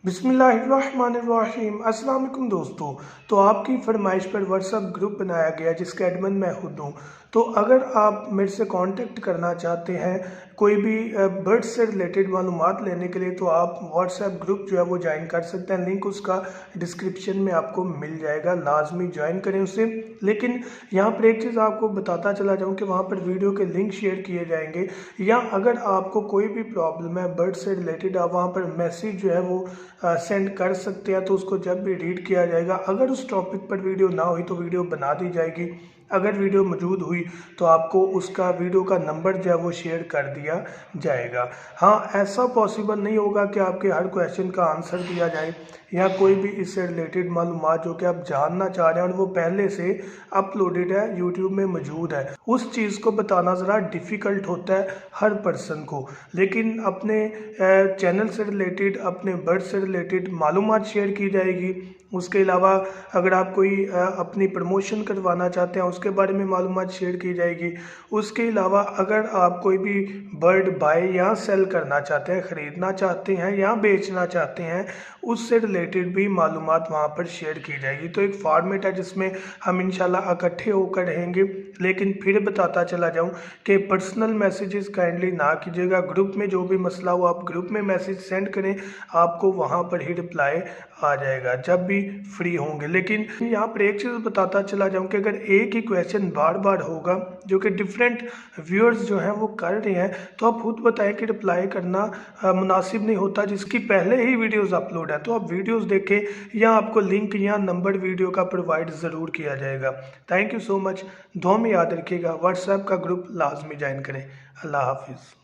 बिस्मिल्लाहिर्रहमानिर्रहीम। अस्सलाम वालेकुम दोस्तों। तो आपकी फरमाइश पर व्हाट्सएप ग्रुप बनाया गया जिसका एडमिन मैं खुद हूँ। तो अगर आप मेरे से कांटेक्ट करना चाहते हैं कोई भी बर्ड से रिलेटेड मालूमात लेने के लिए तो आप व्हाट्सएप ग्रुप जो है वो ज्वाइन कर सकते हैं। लिंक उसका डिस्क्रिप्शन में आपको मिल जाएगा, लाजमी ज्वाइन करें उसे। लेकिन यहाँ पर एक चीज़ आपको बताता चला जाऊँ कि वहाँ पर वीडियो के लिंक शेयर किए जाएंगे, या अगर आपको कोई भी प्रॉब्लम है बर्ड से रिलेटेड आप वहाँ पर मैसेज जो है वो सेंड कर सकते हैं। तो उसको जब भी रीड किया जाएगा, अगर उस टॉपिक पर वीडियो ना हुई तो वीडियो बना दी जाएगी, अगर वीडियो मौजूद हुई तो आपको उसका वीडियो का नंबर जो है वो शेयर कर दिया जाएगा। हाँ, ऐसा पॉसिबल नहीं होगा कि आपके हर क्वेश्चन का आंसर दिया जाए, या कोई भी इससे रिलेटेड मालूमात जो कि आप जानना चाह रहे हैं और वो पहले से अपलोडेड है, यूट्यूब में मौजूद है, उस चीज़ को बताना ज़रा डिफ़िकल्ट होता है हर पर्सन को। लेकिन अपने चैनल से रिलेटेड, अपने बर्ड से रिलेटेड मालूमात शेयर की जाएगी। उसके अलावा अगर आप कोई अपनी प्रमोशन करवाना चाहते हैं उसके बारे में मालूमात शेयर की जाएगी। उसके अलावा अगर आप कोई भी बर्ड बाय या सेल करना चाहते हैं, ख़रीदना चाहते हैं या बेचना चाहते हैं, उससे रिलेटेड भी मालूमात वहाँ पर शेयर की जाएगी। तो एक फॉर्मेट है जिसमें हम इंशाल्लाह इकट्ठे होकर रहेंगे। लेकिन फिर बताता चला जाऊँ कि पर्सनल मैसेजेस काइंडली ना कीजिएगा। ग्रुप में जो भी मसला हो आप ग्रुप में मैसेज सेंड करें, आपको वहाँ पर ही रिप्लाई आ जाएगा जब भी फ्री होंगे। लेकिन यहाँ पर एक चीज़ बताता चला जाऊँ कि अगर एक ही क्वेश्चन बार बार होगा जो कि डिफरेंट व्यूअर्स जो हैं वो कर रहे हैं, तो आप खुद बताएं कि रिप्लाई करना मुनासिब नहीं होता, जिसकी पहले ही वीडियोस अपलोड है। तो आप वीडियोस देखें, या आपको लिंक या नंबर वीडियो का प्रोवाइड ज़रूर किया जाएगा। Thank you so much. दुआ में याद रखिएगा, व्हाट्सएप का ग्रुप लाजमी ज्वाइन करें। अल्लाह हाफिज़।